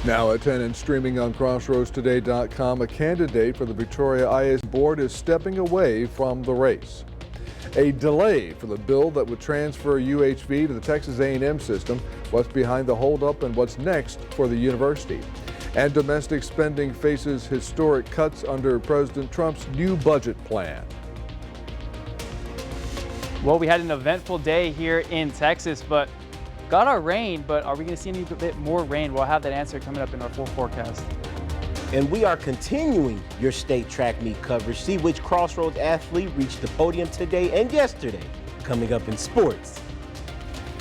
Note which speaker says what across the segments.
Speaker 1: Now at 10 and streaming on crossroadstoday.com, a candidate for the Victoria IS board is stepping away from the race. A delay for the bill that would transfer UHV to the Texas A&M system. What's behind the holdup and what's next for the university? And domestic spending faces historic cuts under President Trump's new budget plan.
Speaker 2: Well, we had an eventful day here in Texas, but got our rain, but are we going to see any bit more rain? We'll have that answer coming up in our full forecast.
Speaker 3: And we are continuing your state track meet coverage. See which Crossroads athlete reached the podium today and yesterday. Coming up in sports.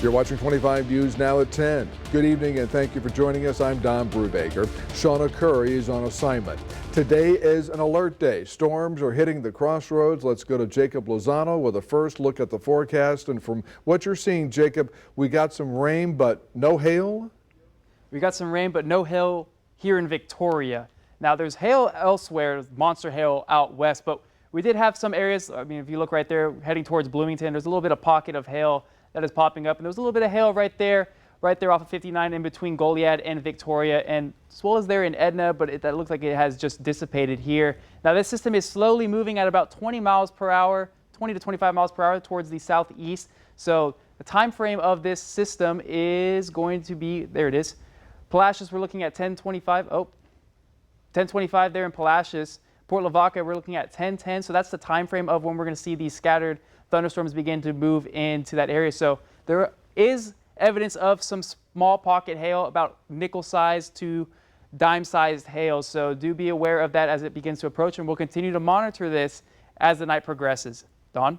Speaker 1: You're watching 25 News now at 10. Good evening and thank you for joining us. I'm Don Brubaker. Shauna Curry is on assignment. Today is an alert day. Storms are hitting the crossroads. Let's go to Jacob Lozano with a first look at the forecast. And from what you're seeing, Jacob, we got some rain but no hail?
Speaker 2: We got some rain but no hail here in Victoria. Now there's hail elsewhere, monster hail out west, but we did have some areas. I mean, if you look right there heading towards Bloomington, there's a little bit of pocket of hail that is popping up, and there's a little bit of hail right there off of 59 in between Goliad and Victoria, and as well as there in Edna, but that looks like it has just dissipated here. Now this system is slowly moving at about 20 miles per hour, 20 to 25 miles per hour towards the southeast. So the time frame of this system is going to be, there it is. Palacios, we're looking at 1025. 1025 there in Palacios. Port Lavaca, we're looking at 1010. So that's the time frame of when we're going to see these scattered thunderstorms begin to move into that area. So there is evidence of some small pocket hail, about nickel-sized to dime-sized hail. So do be aware of that as it begins to approach, and we'll continue to monitor this as the night progresses. Don?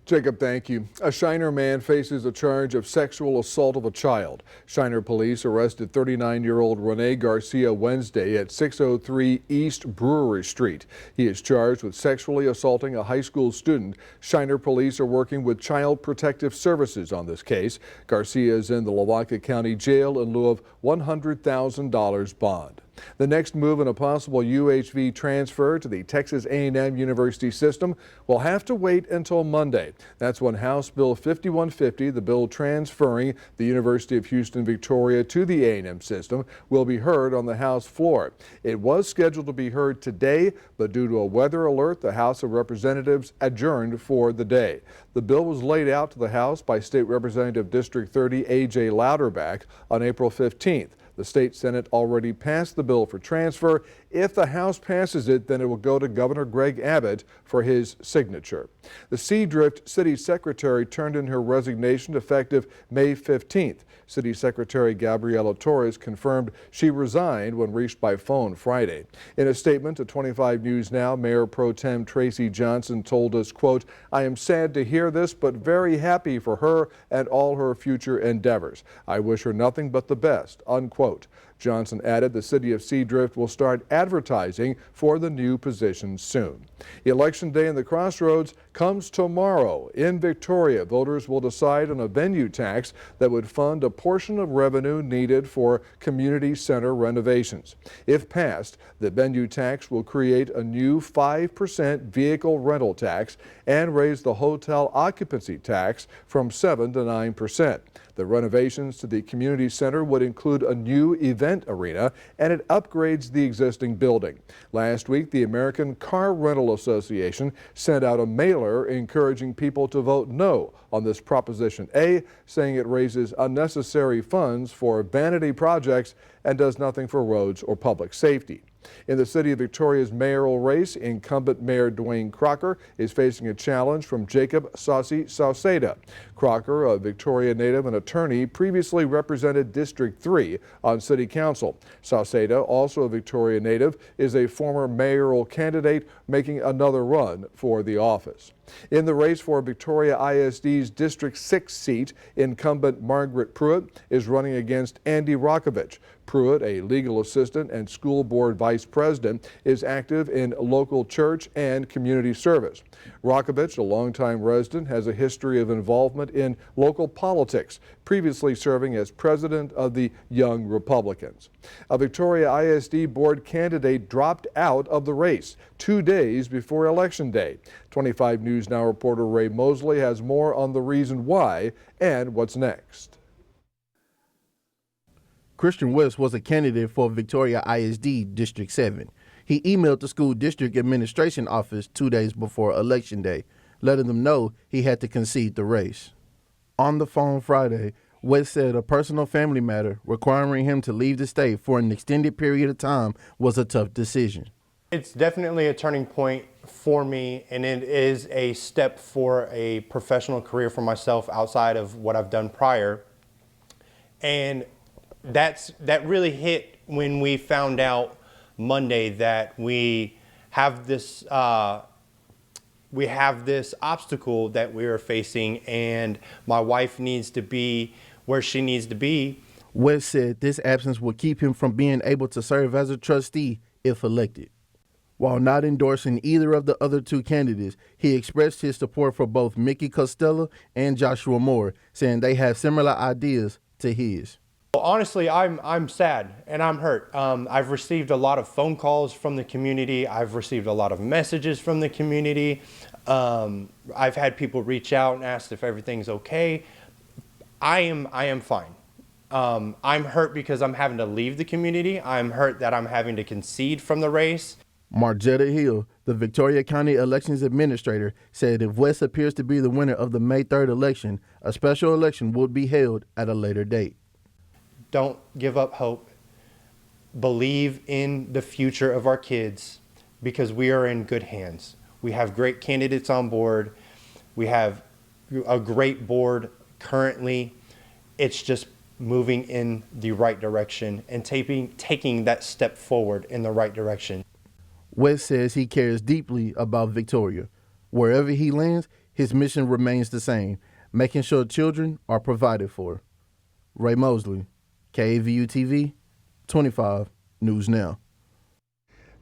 Speaker 1: Jacob, thank you. A Shiner man faces a charge of sexual assault of a child. Shiner police arrested 39-year-old Rene Garcia Wednesday at 603 East Brewery Street. He is charged with sexually assaulting a high school student. Shiner police are working with Child Protective Services on this case. Garcia is in the Lavaca County Jail in lieu of $100,000 bond. The next move in a possible UHV transfer to the Texas A&M University system will have to wait until Monday. That's when House Bill 5150, the bill transferring the University of Houston Victoria to the A&M system, will be heard on the House floor. It was scheduled to be heard today, but due to a weather alert, the House of Representatives adjourned for the day. The bill was laid out to the House by State Representative District 30 A.J. Louderback on April 15th. The state Senate already passed the bill for transfer. If the House passes it, then it will go to Governor Greg Abbott for his signature. The Seadrift City Secretary turned in her resignation effective May 15th. City Secretary Gabriela Torres confirmed she resigned when reached by phone Friday. In a statement to 25 News Now, Mayor Pro Tem Tracy Johnson told us, quote, "I am sad to hear this, but very happy for her and all her future endeavors. I wish her nothing but the best," unquote. Johnson added the city of Seadrift will start advertising for the new position soon. Election day in the Crossroads comes tomorrow. In Victoria, voters will decide on a venue tax that would fund a portion of revenue needed for community center renovations. If passed, the venue tax will create a new 5% vehicle rental tax and raise the hotel occupancy tax from 7 to 9%. The renovations to the community center would include a new event arena, and it upgrades the existing building. Last week, the American Car Rental Association sent out a mailer encouraging people to vote no on this Proposition A, saying it raises unnecessary funds for vanity projects and does nothing for roads or public safety. In the city of Victoria's mayoral race, incumbent Mayor Dwayne Crocker is facing a challenge from Jacob Saucy Sauceda. Crocker, a Victoria native and attorney, previously represented District 3 on city council. Sauceda, also a Victoria native, is a former mayoral candidate making another run for the office. In the race for Victoria ISD's District 6 seat, incumbent Margaret Pruitt is running against Andy Rokovich. Pruitt, a legal assistant and school board vice president, is active in local church and community service. Rokovich, a longtime resident, has a history of involvement in local politics, previously serving as president of the Young Republicans. A Victoria ISD board candidate dropped out of the race 2 days before Election Day. 25 News Now reporter Ray Mosley has more on the reason why and what's next.
Speaker 4: Christian West was a candidate for Victoria ISD District 7. He emailed the school district administration office 2 days before Election Day, letting them know he had to concede the race. On the phone Friday, West said a personal family matter requiring him to leave the state for an extended period of time was a tough decision.
Speaker 5: It's definitely a turning point for me, and it is a step for a professional career for myself outside of what I've done prior. And that really hit when we found out Monday that we have this obstacle that we are facing, and my wife needs to be where she needs to be.
Speaker 4: West said this absence will keep him from being able to serve as a trustee if elected. While not endorsing either of the other two candidates, he expressed his support for both Mickey Costello and Joshua Moore, saying they have similar ideas to his.
Speaker 5: Well, honestly, I'm sad and I'm hurt. I've received a lot of phone calls from the community. I've received a lot of messages from the community. I've had people reach out and ask if everything's okay. I am fine. I'm hurt because I'm having to leave the community. I'm hurt that I'm having to concede from the race.
Speaker 4: Margetta Hill, the Victoria County Elections Administrator, said if West appears to be the winner of the May 3rd election, a special election will be held at a later date.
Speaker 5: Don't give up hope. Believe in the future of our kids, because we are in good hands. We have great candidates on board. We have a great board currently. It's just moving in the right direction and taking that step forward in the right direction.
Speaker 4: West says he cares deeply about Victoria. Wherever he lands, his mission remains the same, making sure children are provided for. Ray Mosley, KAVU TV, 25 News Now.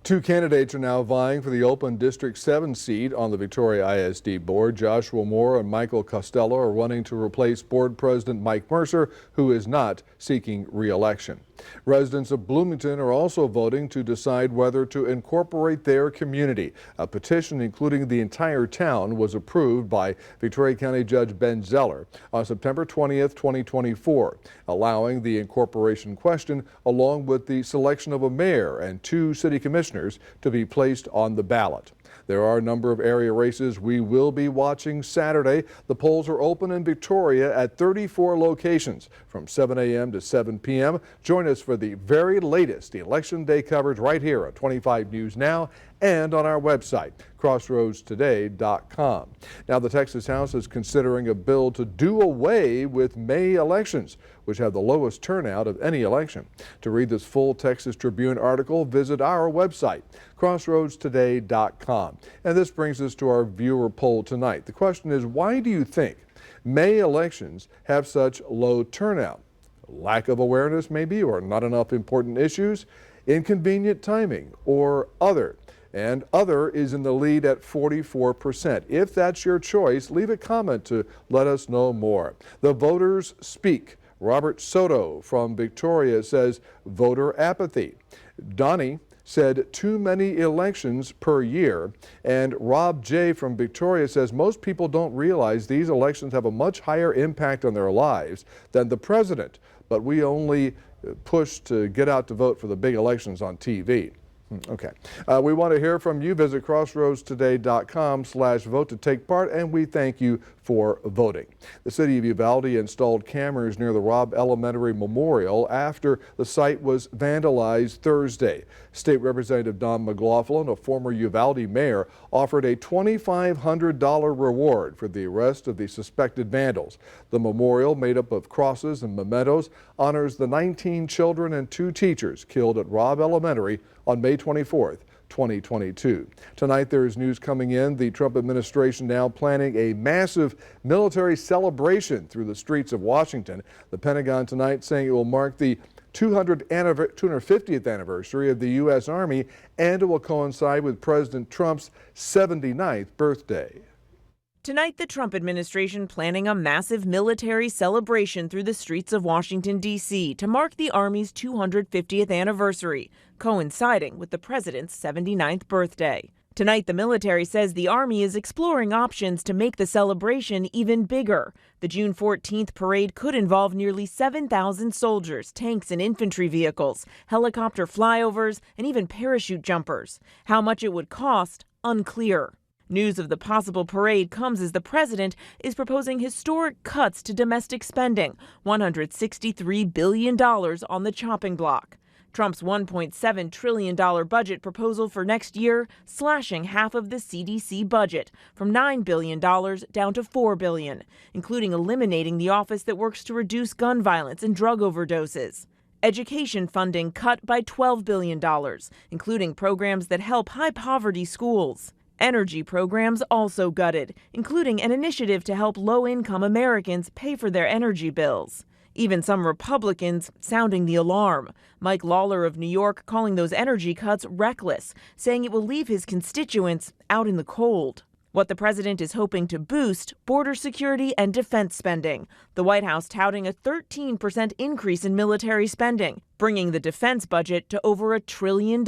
Speaker 1: Two candidates are now vying for the open District 7 seat on the Victoria ISD board. Joshua Moore and Michael Costello are running to replace board president Mike Mercer, who is not seeking re-election. Residents of Bloomington are also voting to decide whether to incorporate their community. A petition including the entire town was approved by Victoria County Judge Ben Zeller on September 20th, 2024, allowing the incorporation question along with the selection of a mayor and 2 city commissioners to be placed on the ballot. There are a number of area races we will be watching Saturday. The polls are open in Victoria at 34 locations from 7 a.m. to 7 p.m. Join us for the very latest Election Day coverage right here on 25 News Now and on our website, crossroadstoday.com. Now, the Texas House is considering a bill to do away with May elections, which have the lowest turnout of any election. To read this full Texas Tribune article, visit our website, crossroadstoday.com. And this brings us to our viewer poll tonight. The question is, why do you think May elections have such low turnout? Lack of awareness, maybe, or not enough important issues, inconvenient timing, or other. And other is in the lead at 44%. If that's your choice, leave a comment to let us know more. The voters speak. Robert Soto from Victoria says voter apathy. Donnie said too many elections per year. And Rob J. from Victoria says most people don't realize these elections have a much higher impact on their lives than the president, but we only push to get out to vote for the big elections on TV. Okay. We want to hear from you. Visit crossroadstoday.com/vote to take part, and we thank you for voting. The city of Uvalde installed cameras near the Robb Elementary Memorial after the site was vandalized Thursday. State Representative Don McLaughlin, a former Uvalde mayor, offered a $2,500 reward for the arrest of the suspected vandals. The memorial, made up of crosses and mementos, honors the 19 children and 2 teachers killed at Robb Elementary on May 24th, 2022. Tonight there is news coming in. The Trump administration now planning a massive military celebration through the streets of Washington. The Pentagon tonight saying it will mark the 250th anniversary of the U.S. Army, and it will coincide with President Trump's 79th birthday.
Speaker 6: Tonight, the Trump administration planning a massive military celebration through the streets of Washington, D.C. to mark the Army's 250th anniversary, coinciding with the president's 79th birthday. Tonight, the military says the Army is exploring options to make the celebration even bigger. The June 14th parade could involve nearly 7,000 soldiers, tanks and infantry vehicles, helicopter flyovers, and even parachute jumpers. How much it would cost, unclear. News of the possible parade comes as the president is proposing historic cuts to domestic spending, $163 billion on the chopping block. Trump's $1.7 trillion budget proposal for next year, slashing half of the CDC budget from $9 billion down to $4 billion, including eliminating the office that works to reduce gun violence and drug overdoses. Education funding cut by $12 billion, including programs that help high-poverty schools. Energy programs also gutted, including an initiative to help low-income Americans pay for their energy bills. Even some Republicans sounding the alarm. Mike Lawler of New York calling those energy cuts reckless, saying it will leave his constituents out in the cold. What the president is hoping to boost, border security and defense spending. The White House touting a 13% increase in military spending, bringing the defense budget to over $1 trillion.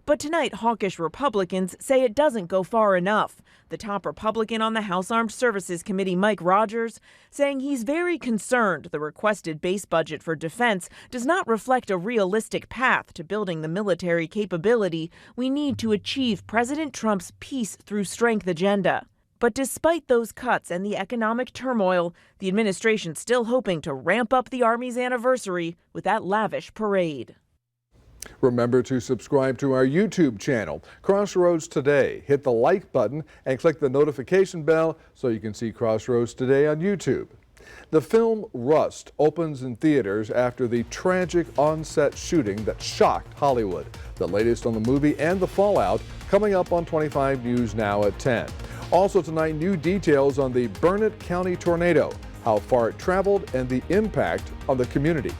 Speaker 6: But tonight, hawkish Republicans say it doesn't go far enough. The top Republican on the House Armed Services Committee, Mike Rogers, saying he's very concerned the requested base budget for defense does not reflect a realistic path to building the military capability we need to achieve President Trump's peace through strength agenda. But despite those cuts and the economic turmoil, the administration's still hoping to ramp up the Army's anniversary with that lavish parade.
Speaker 1: Remember to subscribe to our YouTube channel, Crossroads Today. Hit the like button and click the notification bell so you can see Crossroads Today on YouTube. The film Rust opens in theaters after the tragic on-set shooting that shocked Hollywood. The latest on the movie and the fallout coming up on 25 News Now at 10. Also tonight, new details on the Burnett County tornado, how far it traveled and the impact on the community.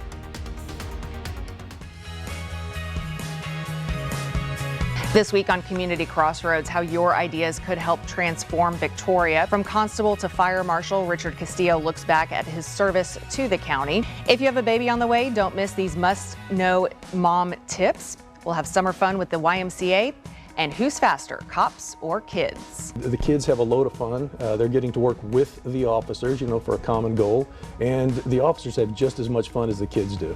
Speaker 7: This week on Community Crossroads, how your ideas could help transform Victoria. From Constable to Fire Marshal, Richard Castillo looks back at his service to the county. If you have a baby on the way, don't miss these must-know mom tips. We'll have summer fun with the YMCA. And who's faster, cops or kids?
Speaker 8: The kids have a load of fun. They're getting to work with the officers, for a common goal. And the officers have just as much fun as the kids do.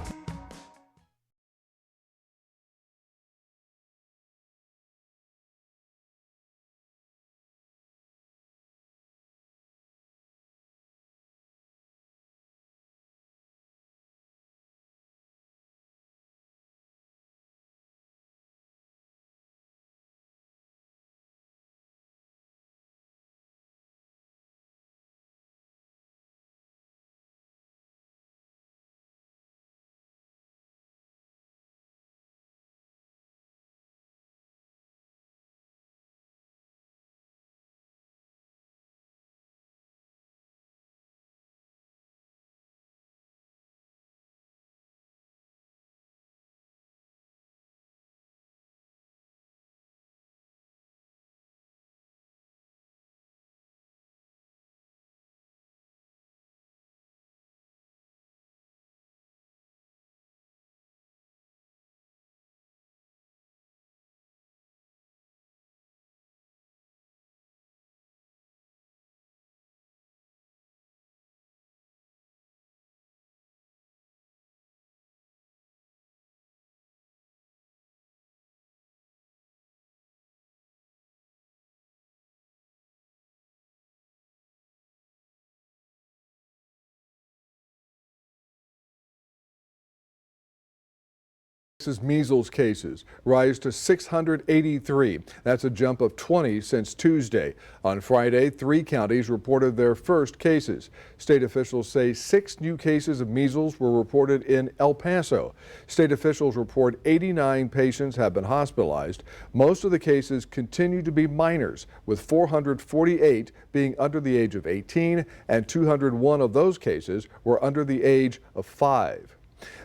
Speaker 1: Texas measles cases rise to 683. That's a jump of 20 since Tuesday. On Friday, 3 counties reported their first cases. State officials say 6 new cases of measles were reported in El Paso. State officials report 89 patients have been hospitalized. Most of the cases continue to be minors, with 448 being under the age of 18, and 201 of those cases were under the age of 5.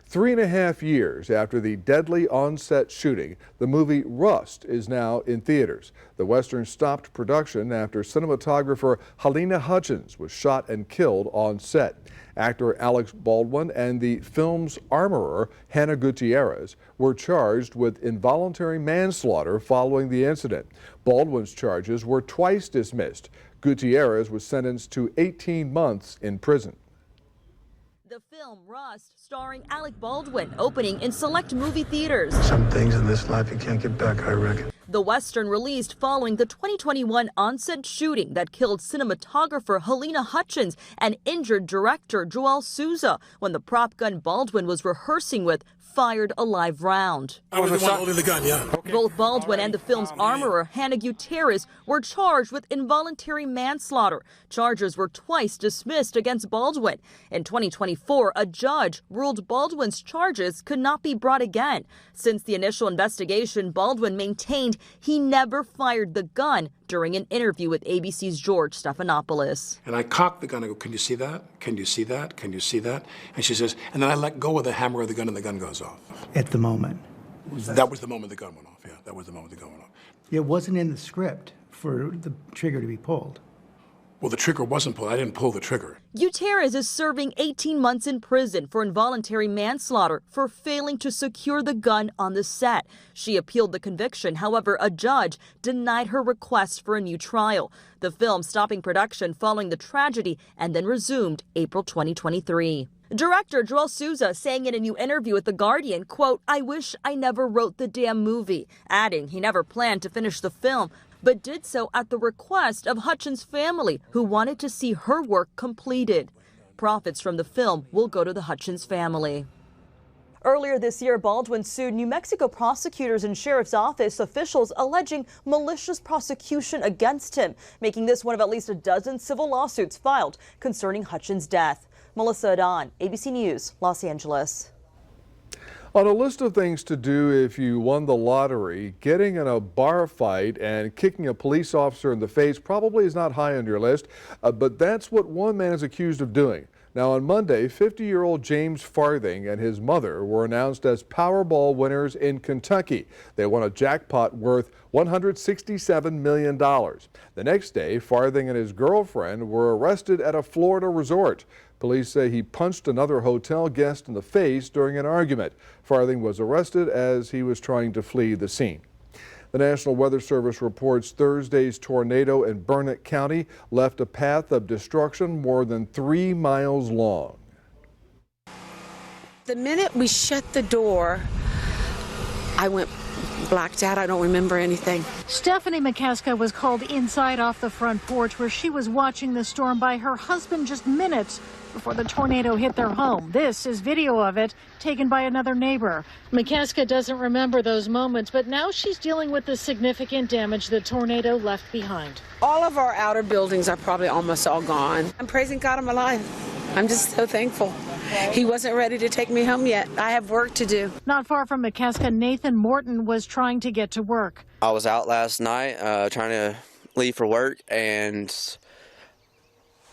Speaker 1: 3.5 years after the deadly on-set shooting, the movie Rust is now in theaters. The Western stopped production after cinematographer Helena Hutchins was shot and killed on set. Actor Alex Baldwin and the film's armorer, Hannah Gutierrez, were charged with involuntary manslaughter following the incident. Baldwin's charges were twice dismissed. Gutierrez was sentenced to 18 months in prison.
Speaker 9: The film Rust, starring Alec Baldwin, opening in select movie theaters.
Speaker 10: Some things in this life you can't get back, I reckon.
Speaker 9: The Western released following the 2021 on-set shooting that killed cinematographer Helena Hutchins and injured director Joel Souza when the prop gun Baldwin was rehearsing with fired a live round.
Speaker 10: I was the one holding the gun, yeah. Okay.
Speaker 9: Both Baldwin and the film's armorer, Hannah Gutierrez, were charged with involuntary manslaughter. Charges were twice dismissed against Baldwin. In 2024, a judge ruled Baldwin's charges could not be brought again. Since the initial investigation, Baldwin maintained he never fired the gun during an interview with ABC's George Stephanopoulos.
Speaker 10: And I cocked the gun. I go, can you see that? Can you see that? Can you see that? And she says, and then I let go of the hammer of the gun and the gun goes off.
Speaker 11: At the moment.
Speaker 10: That was the moment the gun went off, yeah. That was the moment the gun went off.
Speaker 11: It wasn't in the script for the trigger to be pulled.
Speaker 10: Well, the trigger wasn't pulled. I didn't pull the trigger.
Speaker 9: Gutierrez is serving 18 months in prison for involuntary manslaughter for failing to secure the gun on the set. She appealed the conviction. However, a judge denied her request for a new trial. The film stopping production following the tragedy and then resumed April 2023. Director Joel Souza saying in a new interview with The Guardian, quote, "I wish I never wrote the damn movie," adding he never planned to finish the film, but did so at the request of Hutchins' family, who wanted to see her work completed. Profits from the film will go to the Hutchins family. Earlier this year, Baldwin sued New Mexico prosecutors and sheriff's office officials alleging malicious prosecution against him, making this one of at least a dozen civil lawsuits filed concerning Hutchins' death. Melissa Adon, ABC News, Los Angeles.
Speaker 1: On a list of things to do if you won the lottery, getting in a bar fight and kicking a police officer in the face probably is not high on your list, but that's what one man is accused of doing. Now on Monday, 50-year-old James Farthing and his mother were announced as Powerball winners in Kentucky. They won a jackpot worth $167 million. The next day, Farthing and his girlfriend were arrested at a Florida resort. Police say he punched another hotel guest in the face during an argument. Farthing was arrested as he was trying to flee the scene. The National Weather Service reports Thursday's tornado in Burnett County left a path of destruction more than 3 miles long.
Speaker 12: The minute we shut the door, I went blacked out. I don't remember anything.
Speaker 13: Stephanie McCaska was called inside off the front porch where she was watching the storm by her husband just minutes before the tornado hit their home. This is video of it taken by another neighbor. McCaska doesn't remember those moments, but now she's dealing with the significant damage the tornado left behind.
Speaker 12: All of our outer buildings are probably almost all gone. I'm praising God I'm alive. I'm just so thankful. He wasn't ready to take me home yet. I have work to do.
Speaker 13: Not far from McCaska, Nathan Morton was trying to get to work.
Speaker 14: I was out last night trying to leave for work, and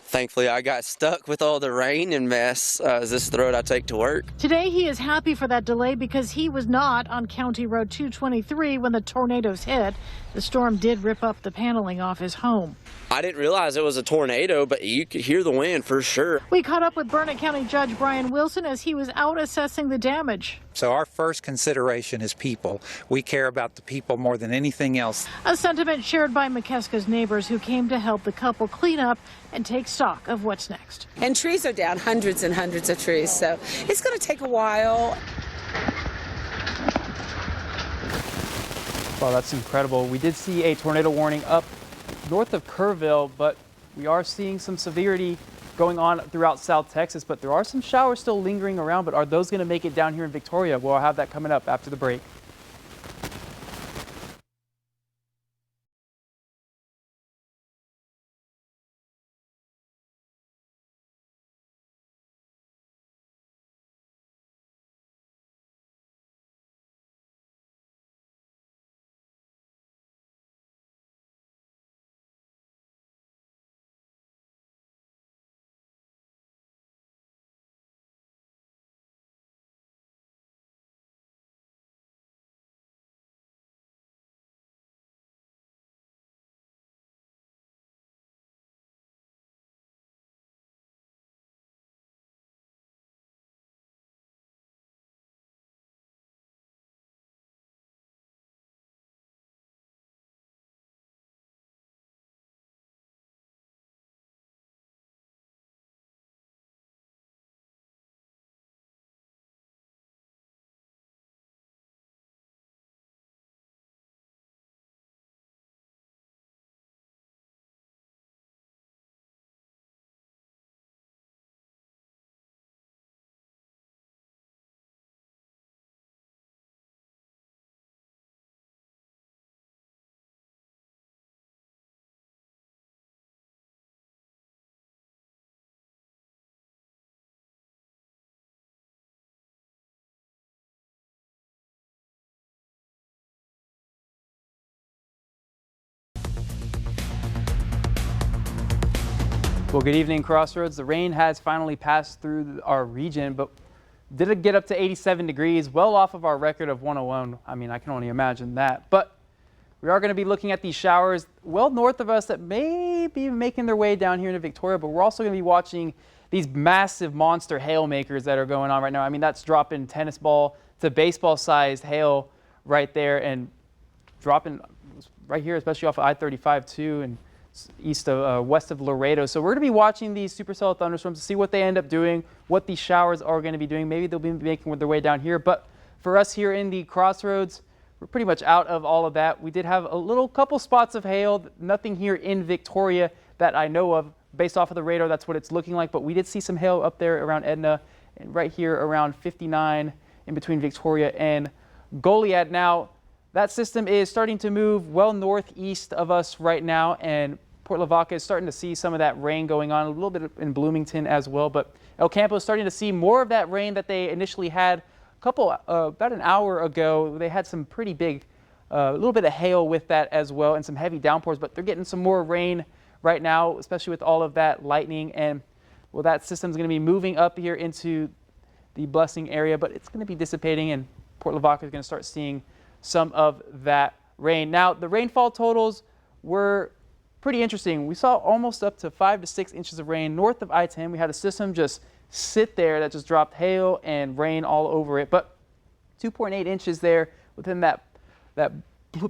Speaker 14: thankfully I got stuck with all the rain and mess. This is the road I take to work.
Speaker 13: Today he is happy for that delay because he was not on County Road 223 when the tornadoes hit. The storm did rip up the paneling off his home.
Speaker 14: I didn't realize it was a tornado, but you could hear the wind for sure.
Speaker 13: We caught up with Burnett County Judge Brian Wilson as he was out assessing the damage.
Speaker 15: So our first consideration is people. We care about the people more than anything else.
Speaker 13: A sentiment shared by McCaska's neighbors who came to help the couple clean up and take stock of what's next.
Speaker 12: And trees are down, hundreds and hundreds of trees, so it's going to take a while.
Speaker 2: Well, that's incredible. We did see a tornado warning up north of Kerrville, but we are seeing some severity going on throughout South Texas, but there are some showers still lingering around. But are those going to make it down here in Victoria? Well, I'll have that coming up after the break. Well, good evening, Crossroads. The rain has finally passed through our region, but did it get up to 87 degrees, well off of our record of 101. I mean, I can only imagine that. But we are going to be looking at these showers well north of us that may be making their way down here into Victoria, but we're also going to be watching these massive monster hail makers that are going on right now. I mean, that's dropping tennis ball to baseball-sized hail right there, and dropping right here, especially off of I-35 too, and west of Laredo. So we're going to be watching these supercell thunderstorms to see what they end up doing, what these showers are going to be doing. Maybe they'll be making their way down here. But for us here in the Crossroads, we're pretty much out of all of that. We did have a couple spots of hail, nothing here in Victoria that I know of. Based off of the radar, that's what it's looking like. But we did see some hail up there around Edna and right here around 59 in between Victoria and Goliad. Now, that system is starting to move well northeast of us right now, and Port Lavaca is starting to see some of that rain going on, a little bit in Bloomington as well. But El Campo is starting to see more of that rain that they initially had about an hour ago. They had some pretty big, a little bit of hail with that as well, and some heavy downpours, but they're getting some more rain right now, especially with all of that lightning. And well, that system is going to be moving up here into the Blessing area, but it's going to be dissipating, and Port Lavaca is going to start seeing some of that rain. Now, the rainfall totals were pretty interesting. We saw almost up to 5 to 6 inches of rain north of I-10. We had a system just sit there that just dropped hail and rain all over it, but 2.8 inches there within that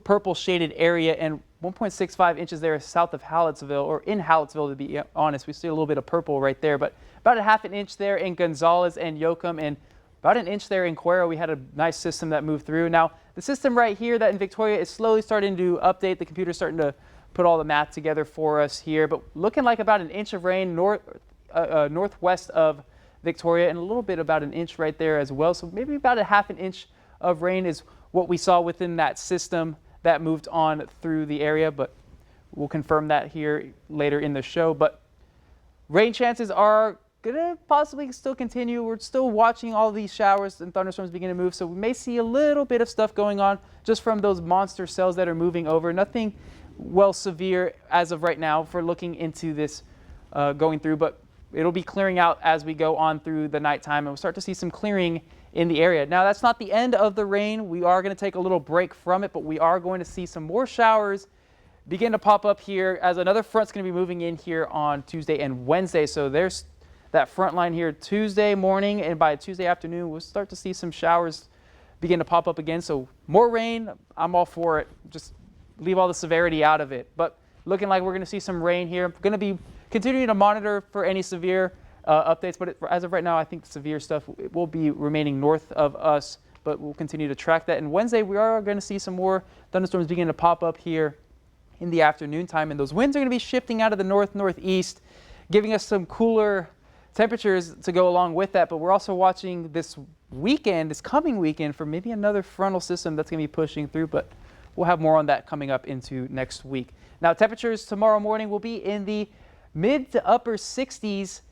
Speaker 2: purple shaded area, and 1.65 inches there south of Hallettsville, or in Hallettsville to be honest. We see a little bit of purple right there, but about a half an inch there in Gonzales and Yoakum, and about an inch there in Cuero. We had a nice system that moved through. Now, the system right here that in Victoria is slowly starting to update. The computer's starting to put all the math together for us here, but looking like about an inch of rain northwest of Victoria, and a little bit about an inch right there as well. So maybe about a half an inch of rain is what we saw within that system that moved on through the area, but we'll confirm that here later in the show. But rain chances are going to possibly still continue. We're still watching all these showers and thunderstorms begin to move, so we may see a little bit of stuff going on just from those monster cells that are moving over. Nothing well severe as of right now for looking into this going through, but it'll be clearing out as we go on through the nighttime, and we'll start to see some clearing in the area. Now, that's not the end of the rain. We are going to take a little break from it, but we are going to see some more showers begin to pop up here as another front's going to be moving in here on Tuesday and Wednesday. So there's that front line here Tuesday morning, and by Tuesday afternoon, we'll start to see some showers begin to pop up again. So more rain, I'm all for it. Just leave all the severity out of it. But looking like we're going to see some rain here. We're going to be continuing to monitor for any severe updates, but as of right now, I think severe stuff will be remaining north of us, but we'll continue to track that. And Wednesday, we are going to see some more thunderstorms begin to pop up here in the afternoon time, and those winds are going to be shifting out of the northeast, giving us some cooler temperatures to go along with that. But we're also watching this coming weekend, for maybe another frontal system that's going to be pushing through, but we'll have more on that coming up into next week. Now, temperatures tomorrow morning will be in the mid to upper 60s,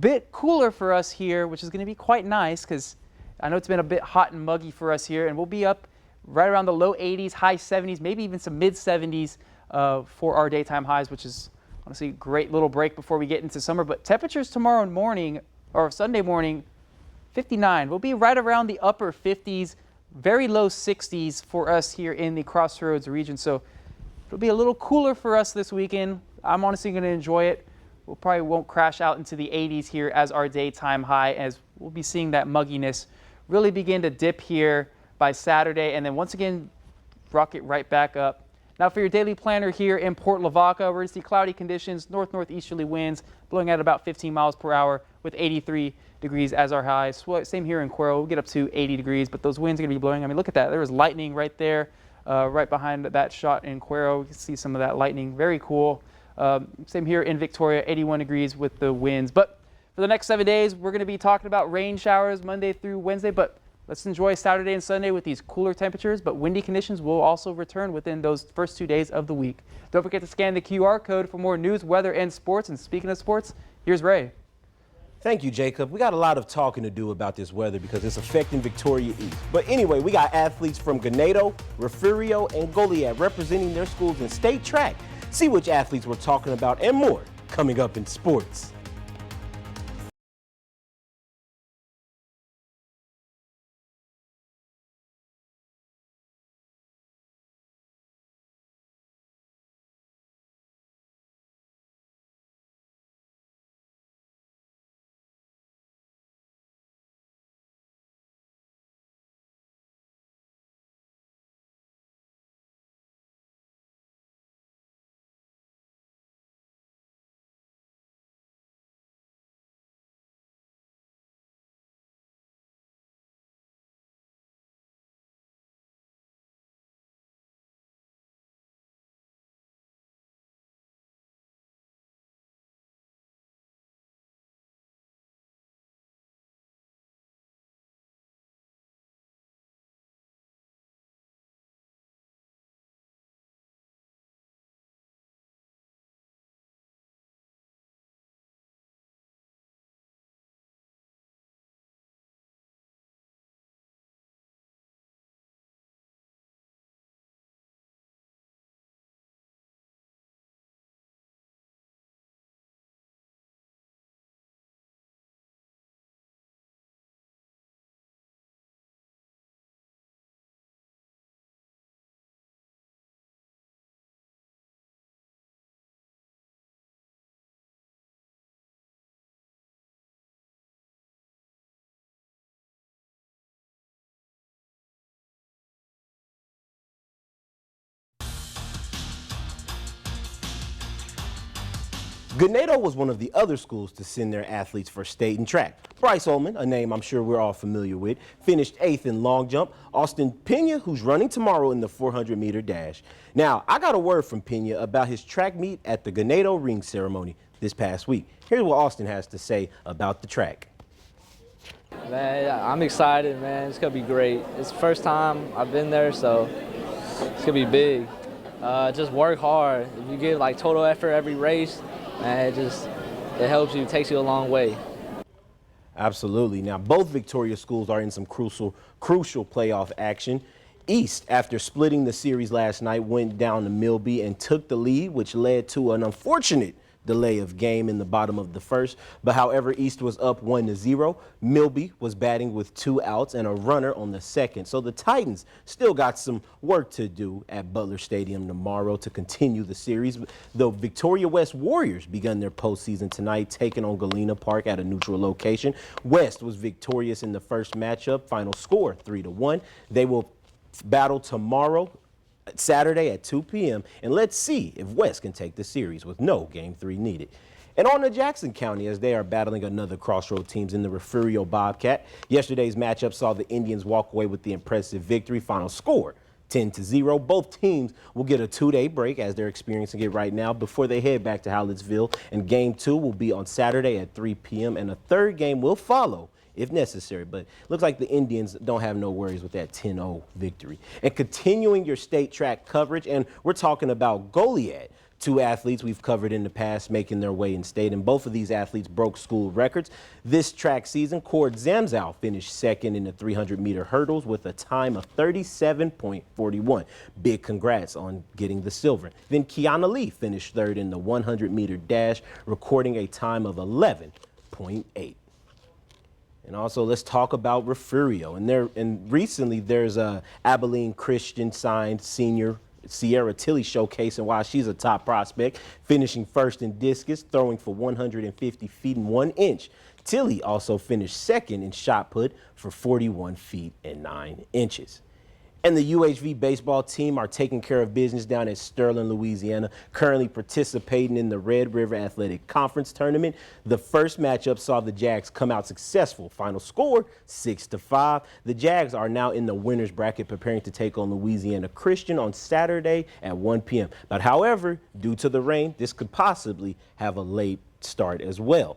Speaker 2: bit cooler for us here, which is going to be quite nice because I know it's been a bit hot and muggy for us here, and we'll be up right around the low 80s, high 70s, maybe even some mid 70s for our daytime highs, which is honestly a great little break before we get into summer. But temperatures tomorrow morning, or Sunday morning, 59. We'll be right around the upper 50s, very low 60s for us here in the Crossroads region. So it'll be a little cooler for us this weekend. I'm honestly going to enjoy it. We'll probably won't crash out into the 80s here as our daytime high, as we'll be seeing that mugginess really begin to dip here by Saturday, and then once again rocket right back up. Now, for your daily planner here in Port Lavaca, we're going to see cloudy conditions, northeasterly winds blowing at about 15 miles per hour with 83 degrees as our highs. Same here in Cuero. We'll get up to 80 degrees, but those winds are going to be blowing. I mean, look at that. There was lightning right there, right behind that shot in Cuero. You can see some of that lightning. Very cool. Same here in Victoria, 81 degrees with the winds. But for the next 7 days, we're going to be talking about rain showers Monday through Wednesday, but let's enjoy Saturday and Sunday with these cooler temperatures, but windy conditions will also return within those first 2 days of the week. Don't forget to scan the QR code for more news, weather, and sports. And speaking of sports, here's Ray.
Speaker 3: Thank you, Jacob. We got a lot of talking to do about this weather because it's affecting Victoria East. But anyway, we got athletes from Ganado, Refugio, and Goliad representing their schools in state track. See which athletes we're talking about and more coming up in sports. Gannado was one of the other schools to send their athletes for state and track. Bryce Ullman, a name I'm sure we're all familiar with, finished 8th in long jump. Austin Pena, who's running tomorrow in the 400-meter dash. Now, I got a word from Pena about his track meet at the Gannado ring ceremony this past week. Here's what Austin has to say about the track.
Speaker 16: Man, I'm excited, man. It's going to be great. It's the first time I've been there, so it's going to be big. Just work hard. If you give like total effort every race, man, it helps you, takes you a long way.
Speaker 3: Absolutely. Now, both Victoria schools are in some crucial playoff action. East, after splitting the series last night, went down to Milby and took the lead, which led to an unfortunate delay of game in the bottom of the first. But however, East was up 1-0. Milby was batting with 2 outs and a runner on the second. So the Titans still got some work to do at Butler Stadium tomorrow to continue the series. The Victoria West Warriors begun their postseason tonight, taking on Galena Park at a neutral location. West was victorious in the first matchup, final score 3-1. They will battle tomorrow, Saturday at 2 p.m. and let's see if West can take the series with no Game 3 needed. And on to Jackson County as they are battling another Crossroad teams in the Refugio Bobcat. Yesterday's matchup saw the Indians walk away with the impressive victory, final score 10-0. Both teams will get a 2-day break as they're experiencing it right now before they head back to Hallettsville, and Game 2 will be on Saturday at 3 p.m. and a third game will follow if necessary. But looks like the Indians don't have no worries with that 10-0 victory. And continuing your state track coverage, and we're talking about Goliad. 2 athletes we've covered in the past making their way in state, and both of these athletes broke school records. This track season, Cord Zamzow finished 2nd in the 300-meter hurdles with a time of 37.41. Big congrats on getting the silver. Then Kiana Lee finished 3rd in the 100-meter dash, recording a time of 11.8. And also, let's talk about Refugio. And recently, there's a Abilene Christian signed senior Sierra Tilley showcasing why she's a top prospect, finishing 1st in discus, throwing for 150 feet and 1 inch. Tilley also finished 2nd in shot put for 41 feet and 9 inches. And the UHV baseball team are taking care of business down at Sterling, Louisiana, currently participating in the Red River Athletic Conference Tournament. The first matchup saw the Jags come out successful. Final score, 6-5. The Jags are now in the winner's bracket preparing to take on Louisiana Christian on Saturday at 1 p.m. But however, due to the rain, this could possibly have a late start as well.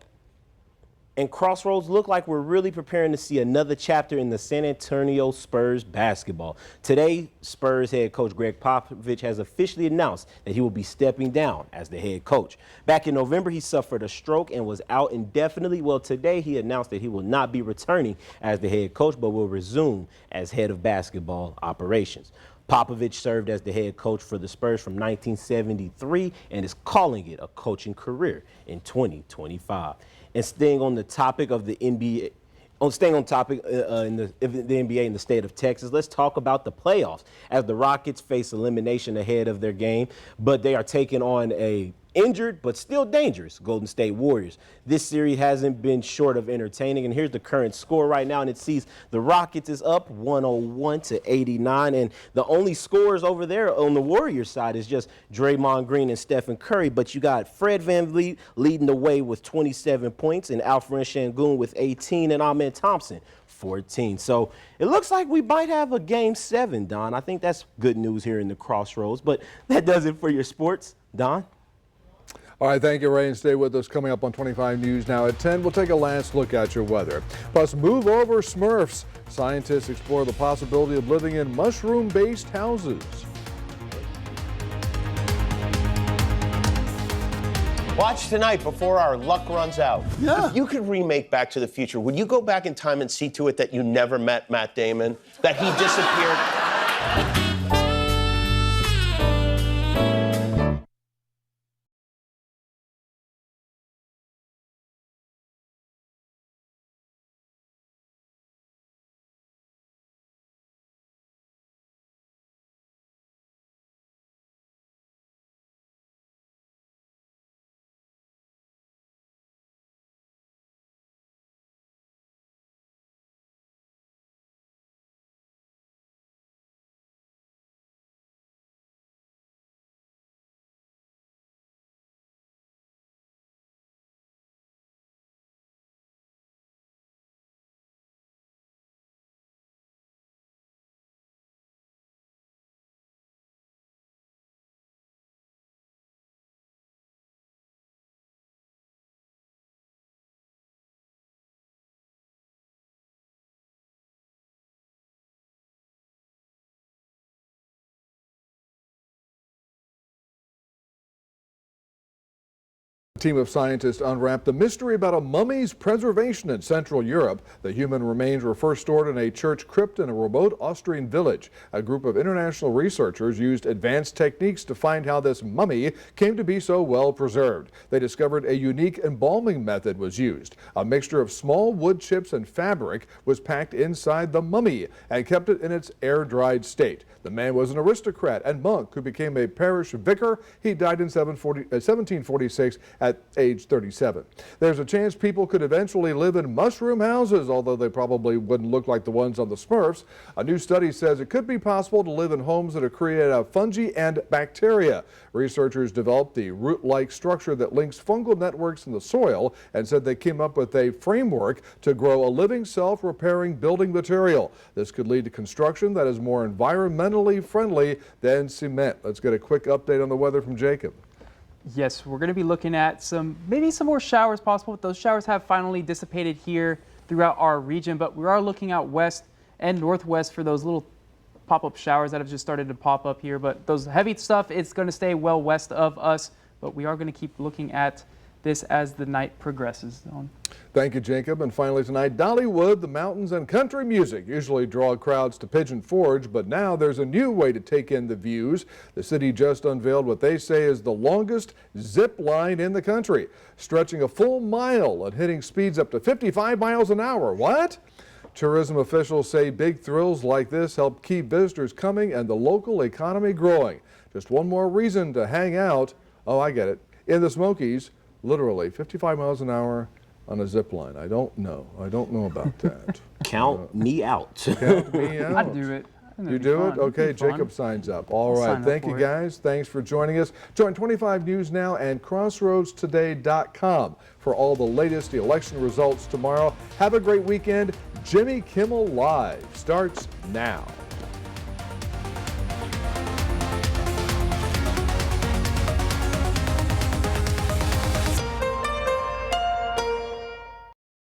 Speaker 3: And Crossroads look like we're really preparing to see another chapter in the San Antonio Spurs basketball. Today, Spurs head coach Greg Popovich has officially announced that he will be stepping down as the head coach. Back in November, he suffered a stroke and was out indefinitely. Well, today he announced that he will not be returning as the head coach, but will resume as head of basketball operations. Popovich served as the head coach for the Spurs from 1973 and is calling it a coaching career in 2025. And staying on the topic of the NBA, in the NBA in the state of Texas, let's talk about the playoffs as the Rockets face elimination ahead of their game, but they are taking on a injured but still dangerous Golden State Warriors. This series hasn't been short of entertaining, and here's the current score right now, and it sees the Rockets is up 101-89, and the only scorers over there on the Warriors side is just Draymond Green and Stephen Curry, but you got Fred VanVleet leading the way with 27 points, and Alperen Sengun with 18, and Amen Thompson 14. So it looks like we might have a Game 7, Don. I think that's good news here in the Crossroads, but that does it for your sports. Don?
Speaker 1: All right, thank you, Ray, and stay with us. Coming up on 25 News now at 10, we'll take a last look at your weather. Plus, move over Smurfs. Scientists explore the possibility of living in mushroom-based houses.
Speaker 17: Watch tonight before our luck runs out. Yeah. If you could remake Back to the Future, would you go back in time and see to it that you never met Matt Damon? That he disappeared?
Speaker 1: A team of scientists unwrapped the mystery about a mummy's preservation in Central Europe. The human remains were first stored in a church crypt in a remote Austrian village. A group of international researchers used advanced techniques to find how this mummy came to be so well preserved. They discovered a unique embalming method was used. A mixture of small wood chips and fabric was packed inside the mummy and kept it in its air-dried state. The man was an aristocrat and monk who became a parish vicar. He died in 1746 at age 37. There's a chance people could eventually live in mushroom houses, although they probably wouldn't look like the ones on the Smurfs. A new study says it could be possible to live in homes that are created out of fungi and bacteria. Researchers developed the root-like structure that links fungal networks in the soil and said they came up with a framework to grow a living, self-repairing building material. This could lead to construction that is more environmentally friendly than cement. Let's get a quick update on the weather from Jacob.
Speaker 2: Yes, we're going to be looking at maybe some more showers possible. Those showers have finally dissipated here throughout our region, but we are looking out west and northwest for those little pop-up showers that have just started to pop up here. But those heavy stuff, it's going to stay well west of us, but we are going to keep looking at this as the night progresses.
Speaker 1: Thank you, Jacob. And finally tonight, Dollywood, the mountains and country music usually draw crowds to Pigeon Forge, but now there's a new way to take in the views. The city just unveiled what they say is the longest zip line in the country, stretching a full mile and hitting speeds up to 55 miles an hour. What? Tourism officials say big thrills like this help keep visitors coming and the local economy growing. Just one more reason to hang out, oh, I get it, in the Smokies, literally 55 miles an hour on a zip line. I don't know about that.
Speaker 3: Count me out.
Speaker 1: Count me out.
Speaker 2: I'd do it.
Speaker 1: You do it? Okay, Jacob signs up. All right, thank you guys. Thanks for joining us. Join 25 News Now and CrossroadsToday.com for all the latest election results tomorrow. Have a great weekend. Jimmy Kimmel Live starts now.